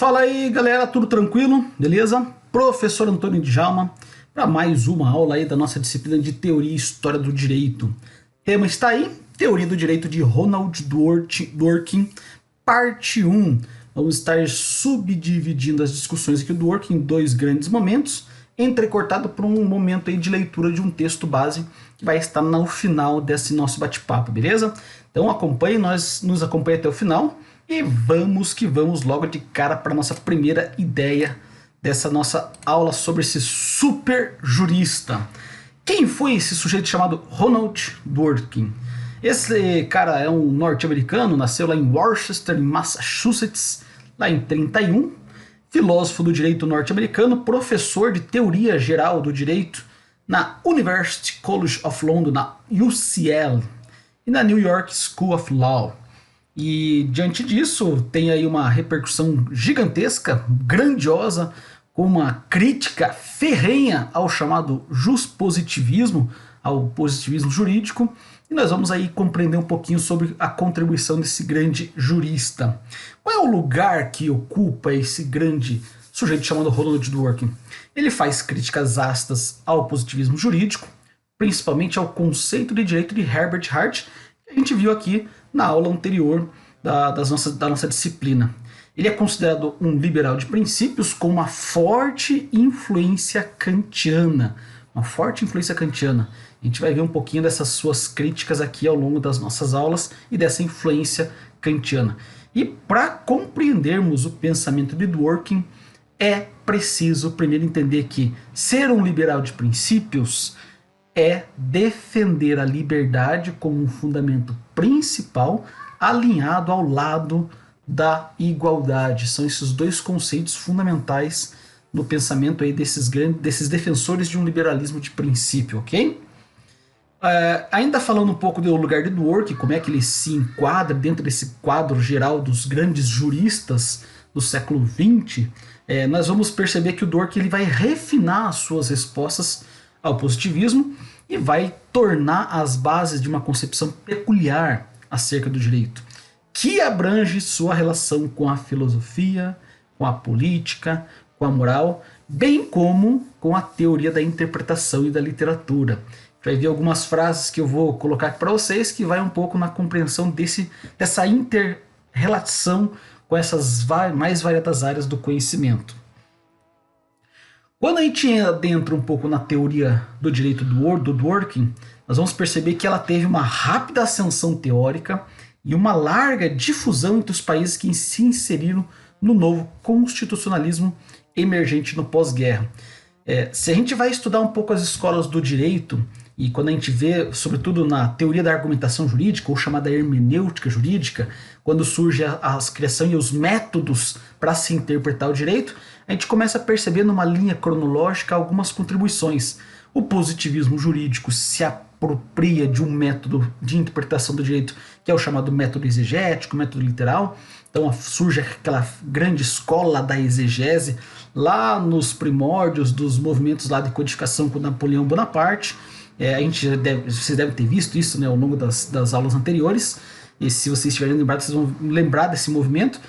Fala aí galera, tudo tranquilo? Beleza? Professor Antônio Djalma para mais uma aula aí da nossa disciplina de Teoria e História do Direito. O tema está aí, Teoria do Direito de Ronald Dworkin, parte 1. Vamos estar subdividindo as discussões aqui do Dworkin em dois grandes momentos, entrecortado por um momento aí de leitura de um texto base que vai estar no final desse nosso bate-papo, beleza? Então acompanhe, nos acompanhe até o final. E vamos que vamos logo de cara para a nossa primeira ideia dessa nossa aula sobre esse super jurista. Quem foi esse sujeito chamado Ronald Dworkin? Esse cara é um norte-americano, nasceu lá em Worcester, Massachusetts, lá em 31, filósofo do direito norte-americano, professor de teoria geral do direito na University College of London, na UCL, e na New York School of Law. E diante disso tem aí uma repercussão gigantesca, grandiosa, com uma crítica ferrenha ao chamado juspositivismo, ao positivismo jurídico, e nós vamos aí compreender um pouquinho sobre a contribuição desse grande jurista. Qual é o lugar que ocupa esse grande sujeito chamado Ronald Dworkin? Ele faz críticas ácidas ao positivismo jurídico, principalmente ao conceito de direito de Herbert Hart, que a gente viu aqui na aula anterior da nossa disciplina. Ele é considerado um liberal de princípios com uma forte influência kantiana. A gente vai ver um pouquinho dessas suas críticas aqui ao longo das nossas aulas e dessa influência kantiana. E para compreendermos o pensamento de Dworkin, é preciso primeiro entender que ser um liberal de princípios é defender a liberdade como um fundamento principal, alinhado ao lado da igualdade. São esses dois conceitos fundamentais no pensamento aí desses defensores de um liberalismo de princípio, ok? Ainda falando um pouco do lugar de Dworkin, como é que ele se enquadra dentro desse quadro geral dos grandes juristas do século XX, nós vamos perceber que o Dworkin ele vai refinar as suas respostas ao positivismo e vai tornar as bases de uma concepção peculiar acerca do direito, que abrange sua relação com a filosofia, com a política, com a moral, bem como com a teoria da interpretação e da literatura. Vai ver algumas frases que eu vou colocar aqui para vocês que vai um pouco na compreensão dessa inter-relação com essas mais variadas áreas do conhecimento. Quando a gente adentra um pouco na teoria do direito do Dworkin, nós vamos perceber que ela teve uma rápida ascensão teórica e uma larga difusão entre os países que se inseriram no novo constitucionalismo emergente no pós-guerra. Se a gente vai estudar um pouco as escolas do direito, e quando a gente vê, sobretudo na teoria da argumentação jurídica, ou chamada hermenêutica jurídica, quando surge a criação e os métodos para se interpretar o direito, a gente começa a perceber numa linha cronológica algumas contribuições. O positivismo jurídico se apropria de um método de interpretação do direito que é o chamado método exegético, método literal. Então surge aquela grande escola da exegese lá nos primórdios dos movimentos lá de codificação com Napoleão Bonaparte. Vocês devem ter visto isso, né, ao longo das aulas anteriores, e se vocês estiverem lembrados, vocês vão lembrar desse movimento.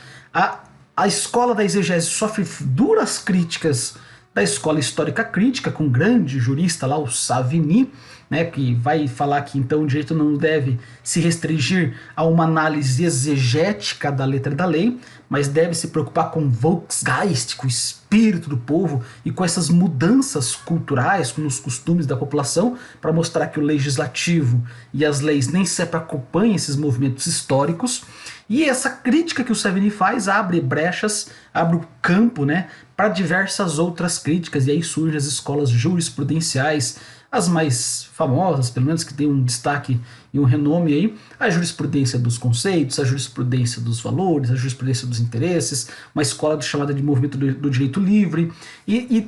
A escola da exegese sofre duras críticas da escola histórica crítica, com um grande jurista lá, o Savigny, né, que vai falar que então o direito não deve se restringir a uma análise exegética da letra da lei, mas deve se preocupar com o Volksgeist, com o espírito do povo e com essas mudanças culturais, com os costumes da população, para mostrar que o legislativo e as leis nem sempre acompanham esses movimentos históricos. E essa crítica que o Savigny faz abre brechas, abre o campo, né, para diversas outras críticas, e aí surgem as escolas jurisprudenciais, as mais famosas, pelo menos que tem um destaque e um renome aí, a jurisprudência dos conceitos, a jurisprudência dos valores, a jurisprudência dos interesses, uma escola chamada de movimento do direito livre, e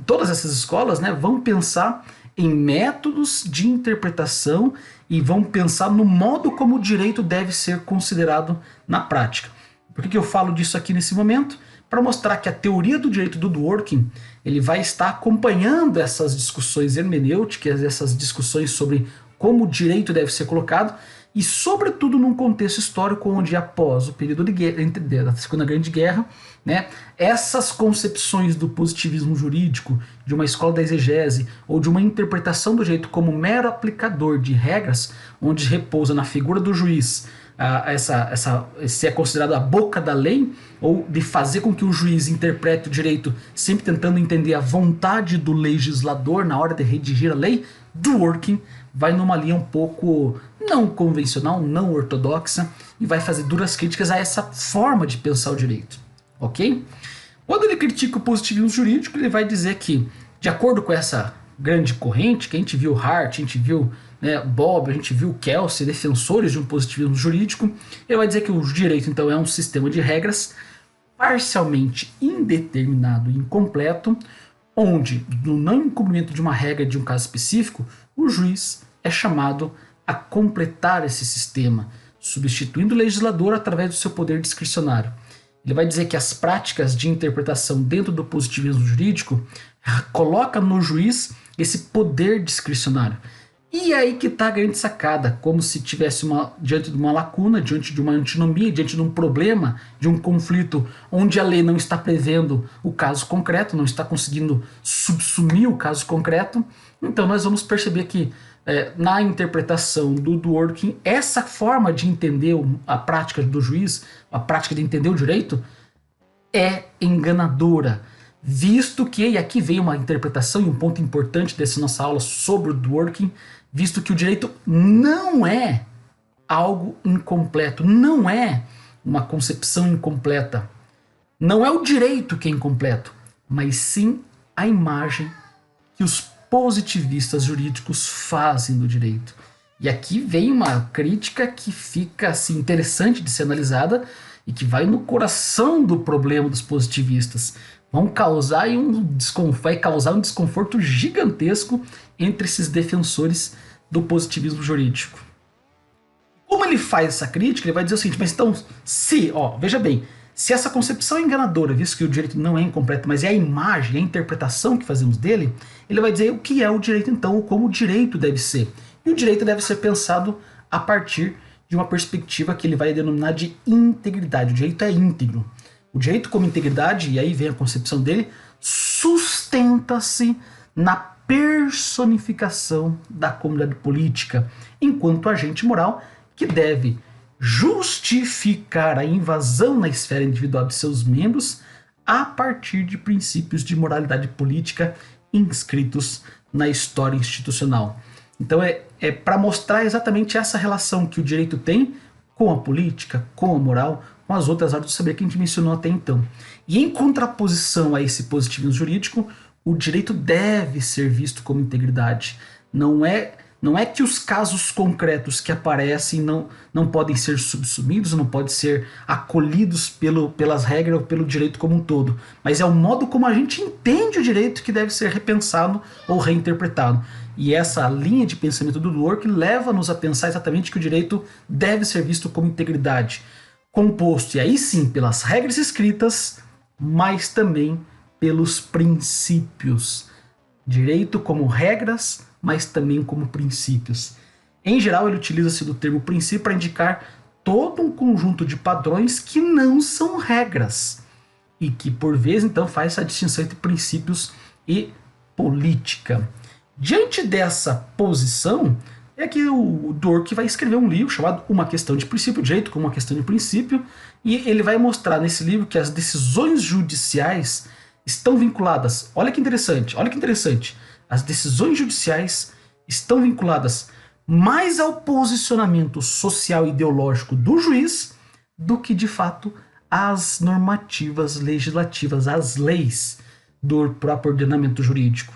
todas essas escolas, né, vão pensar em métodos de interpretação e vão pensar no modo como o direito deve ser considerado na prática. Por que eu falo disso aqui nesse momento? Para mostrar que a teoria do direito do Dworkin ele vai estar acompanhando essas discussões hermenêuticas, essas discussões sobre como o direito deve ser colocado, e sobretudo num contexto histórico onde após o período da Segunda Grande Guerra, né, essas concepções do positivismo jurídico, de uma escola da exegese ou de uma interpretação do direito como mero aplicador de regras, onde repousa na figura do juiz se é considerado a boca da lei, ou de fazer com que o juiz interprete o direito sempre tentando entender a vontade do legislador na hora de redigir a lei, Dworkin vai numa linha um pouco não convencional, não ortodoxa, e vai fazer duras críticas a essa forma de pensar o direito, ok? Quando ele critica o positivismo jurídico, ele vai dizer que, de acordo com essa grande corrente, que a gente viu Hart, a gente viu, né, Bob, a gente viu Kelsey, defensores de um positivismo jurídico, ele vai dizer que o direito, então, é um sistema de regras parcialmente indeterminado e incompleto, onde, no não cumprimento de uma regra de um caso específico, o juiz é chamado a completar esse sistema, substituindo o legislador através do seu poder discricionário. Ele vai dizer que as práticas de interpretação dentro do positivismo jurídico coloca no juiz esse poder discricionário. E aí que está a grande sacada, como se tivesse diante de uma lacuna, diante de uma antinomia, diante de um problema, de um conflito onde a lei não está prevendo o caso concreto, não está conseguindo subsumir o caso concreto. Então nós vamos perceber que na interpretação do Dworkin, essa forma de entender a prática do juiz, a prática de entender o direito, é enganadora. Visto que, e aqui vem uma interpretação e um ponto importante dessa nossa aula sobre o Dworkin, visto que o direito não é algo incompleto, não é uma concepção incompleta. Não é o direito que é incompleto, mas sim a imagem que os positivistas jurídicos fazem do direito. E aqui vem uma crítica que fica assim, interessante de ser analisada e que vai no coração do problema dos positivistas. Vai causar um desconforto gigantesco entre esses defensores do positivismo jurídico. Como ele faz essa crítica, ele vai dizer o seguinte, mas então, veja bem, se essa concepção é enganadora, visto que o direito não é incompleto, mas é a imagem, a interpretação que fazemos dele, ele vai dizer o que é o direito então, ou como o direito deve ser. E o direito deve ser pensado a partir de uma perspectiva que ele vai denominar de integridade. O direito é íntegro. O direito como integridade, e aí vem a concepção dele, sustenta-se na personificação da comunidade política, enquanto agente moral que deve justificar a invasão na esfera individual de seus membros a partir de princípios de moralidade política inscritos na história institucional. Então é para mostrar exatamente essa relação que o direito tem com a política, com a moral, com as outras áreas do saber que a gente mencionou até então. E em contraposição a esse positivismo jurídico, o direito deve ser visto como integridade. Não é que os casos concretos que aparecem não podem ser subsumidos, não podem ser acolhidos pelas regras ou pelo direito como um todo, mas é o modo como a gente entende o direito que deve ser repensado ou reinterpretado. E essa linha de pensamento do Dworkin leva-nos a pensar exatamente que o direito deve ser visto como integridade, composto, e aí sim, pelas regras escritas, mas também pelos princípios. Direito como regras, mas também como princípios. Em geral, ele utiliza-se do termo princípio para indicar todo um conjunto de padrões que não são regras e que, por vezes, então, faz essa distinção entre princípios e política. Diante dessa posição, é que o Dworkin vai escrever um livro chamado Uma Questão de Princípio, Direito como uma Questão de Princípio, e ele vai mostrar nesse livro que as decisões judiciais estão vinculadas, olha que interessante, as decisões judiciais estão vinculadas mais ao posicionamento social e ideológico do juiz do que, de fato, às normativas legislativas, às leis do próprio ordenamento jurídico.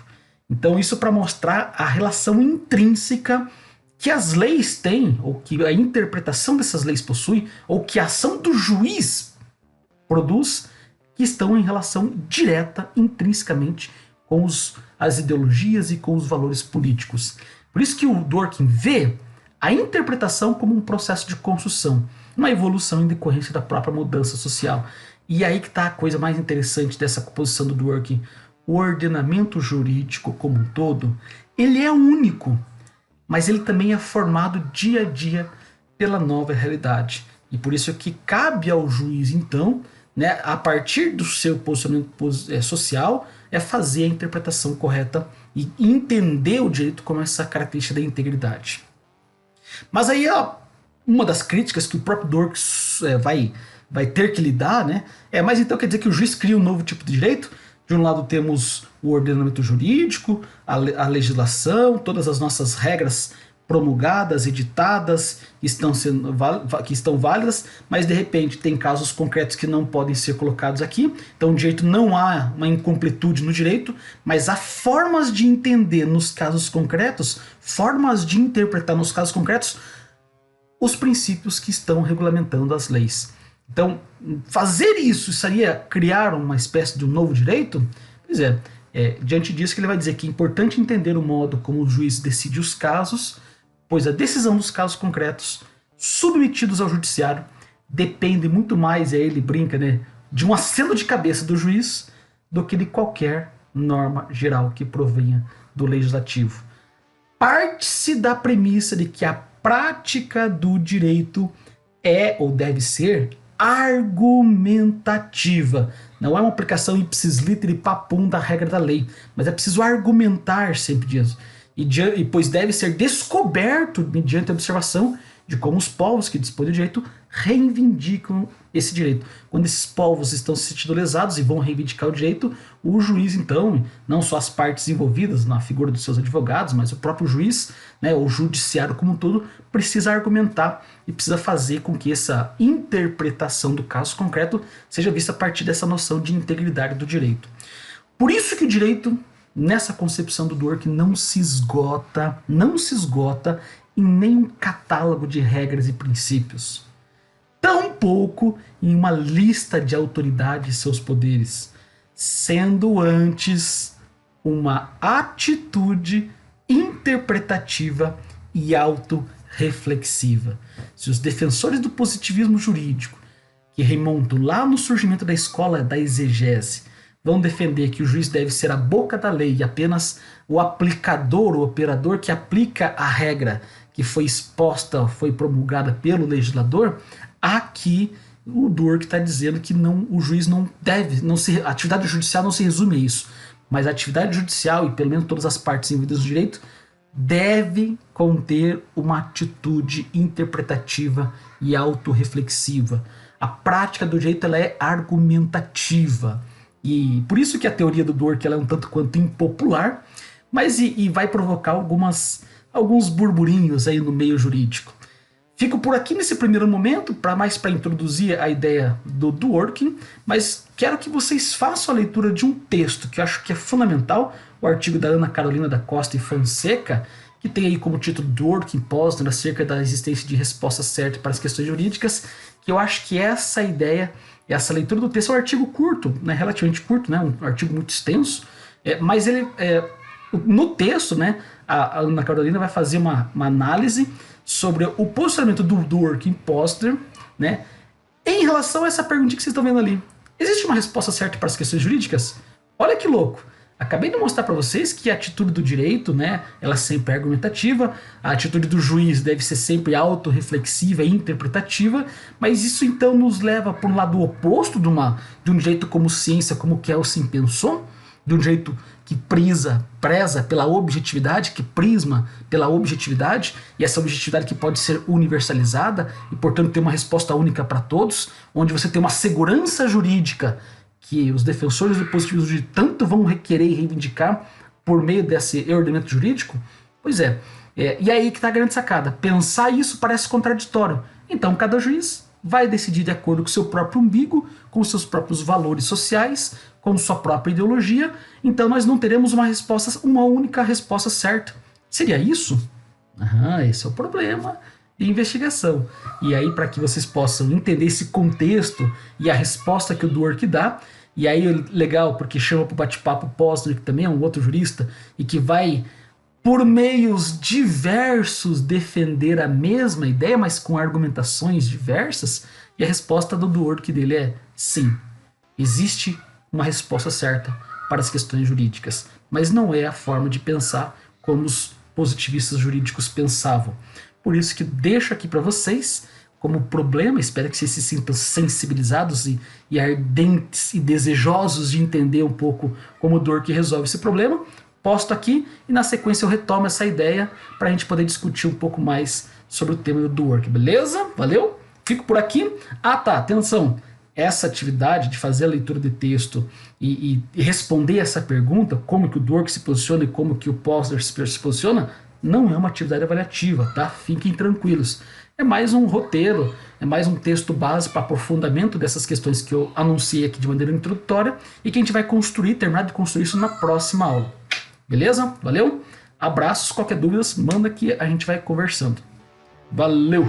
Então isso para mostrar a relação intrínseca que as leis têm, ou que a interpretação dessas leis possui, ou que a ação do juiz produz, que estão em relação direta, intrinsecamente, com as ideologias e com os valores políticos. Por isso que o Dworkin vê a interpretação como um processo de construção, uma evolução em decorrência da própria mudança social. E aí que está a coisa mais interessante dessa composição do Dworkin. O ordenamento jurídico como um todo, ele é único, mas ele também é formado dia a dia pela nova realidade. E por isso que cabe ao juiz, então, né, a partir do seu posicionamento social, fazer a interpretação correta e entender o direito como essa característica da integridade. Mas aí uma das críticas que o próprio Dworkin vai ter que lidar, né, mas então quer dizer que o juiz cria um novo tipo de direito? De um lado temos o ordenamento jurídico, a legislação, todas as nossas regras promulgadas, editadas, que estão válidas, mas de repente tem casos concretos que não podem ser colocados aqui. Então, o direito, não há uma incompletude no direito, mas há formas de entender nos casos concretos, formas de interpretar nos casos concretos os princípios que estão regulamentando as leis. Então, fazer isso seria criar uma espécie de um novo direito? Pois diante disso que ele vai dizer que é importante entender o modo como o juiz decide os casos, pois a decisão dos casos concretos submetidos ao judiciário depende muito mais, ele brinca, né, de um aceno de cabeça do juiz do que de qualquer norma geral que provenha do legislativo. Parte-se da premissa de que a prática do direito é ou deve ser argumentativa. Não é uma aplicação ipsis literi papum da regra da lei, mas é preciso argumentar sempre disso. E pois deve ser descoberto mediante a observação de como os povos que dispõem do direito reivindicam esse direito. Quando esses povos estão se sentindo lesados e vão reivindicar o direito, o juiz, então, não só as partes envolvidas na figura dos seus advogados, mas o próprio juiz, né, o judiciário como um todo, precisa argumentar e precisa fazer com que essa interpretação do caso concreto seja vista a partir dessa noção de integridade do direito. Por isso que o direito, nessa concepção do Dworkin, não se esgota em nenhum catálogo de regras e princípios. Tampouco em uma lista de autoridades e seus poderes, sendo antes uma atitude interpretativa e autorreflexiva. Se os defensores do positivismo jurídico, que remontam lá no surgimento da escola da exegese, vão defender que o juiz deve ser a boca da lei e apenas o aplicador, o operador que aplica a regra que foi exposta, foi promulgada pelo legislador, aqui o Dworkin está dizendo que o juiz não deve, a atividade judicial não se resume a isso, mas a atividade judicial, e pelo menos todas as partes envolvidas no direito, deve conter uma atitude interpretativa e autorreflexiva. A prática do direito ela é argumentativa. E por isso que a teoria do Dworkin ela é um tanto quanto impopular, mas vai provocar alguns burburinhos aí no meio jurídico. Fico por aqui nesse primeiro momento, para introduzir a ideia do Dworkin, mas quero que vocês façam a leitura de um texto que eu acho que é fundamental, o artigo da Ana Carolina da Costa e Fonseca, que tem aí como título Dworkin Posner acerca da existência de resposta certa para as questões jurídicas, que eu acho que essa ideia, essa leitura do texto é um artigo curto, né, relativamente curto, né, um artigo muito extenso, mas ele, no texto, né, a Ana Carolina vai fazer uma análise sobre o posicionamento do Dworkin Posner, né, em relação a essa pergunta que vocês estão vendo ali. Existe uma resposta certa para as questões jurídicas? Olha que louco! Acabei de mostrar para vocês que a atitude do direito, né, ela sempre é argumentativa, a atitude do juiz deve ser sempre autorreflexiva e interpretativa, mas isso então nos leva para um lado oposto de um direito como ciência, como Kelsen pensou, de um direito que preza pela objetividade, que prisma pela objetividade, e essa objetividade que pode ser universalizada e, portanto, ter uma resposta única para todos, onde você tem uma segurança jurídica que os defensores do positivismo jurídico tanto vão requerer e reivindicar por meio desse ordenamento jurídico. Pois e aí que está a grande sacada. Pensar isso parece contraditório. Então, cada juiz vai decidir de acordo com o seu próprio umbigo, com seus próprios valores sociais, com sua própria ideologia. Então nós não teremos uma única resposta certa. Seria isso? Esse é o problema de investigação. E aí, para que vocês possam entender esse contexto e a resposta que o Dworkin dá, e aí legal, porque chama para o bate-papo Posner, que também é um outro jurista, e que vai, por meios diversos, defender a mesma ideia, mas com argumentações diversas, e a resposta do Dworkin dele é sim, existe uma resposta certa para as questões jurídicas, mas não é a forma de pensar como os positivistas jurídicos pensavam. Por isso que deixo aqui para vocês como problema, espero que vocês se sintam sensibilizados e ardentes e desejosos de entender um pouco como o Dworkin resolve esse problema. Posto aqui e na sequência eu retomo essa ideia para a gente poder discutir um pouco mais sobre o tema do Dworkin, beleza? Valeu? Fico por aqui. Ah tá, atenção, essa atividade de fazer a leitura de texto e responder essa pergunta, como que o Dworkin se posiciona e como que o Posner se posiciona, não é uma atividade avaliativa, tá? Fiquem tranquilos. É mais um roteiro, é mais um texto base para aprofundamento dessas questões que eu anunciei aqui de maneira introdutória e que a gente vai construir, terminar de construir isso na próxima aula. Beleza? Valeu? Abraços, qualquer dúvida, manda que a gente vai conversando. Valeu!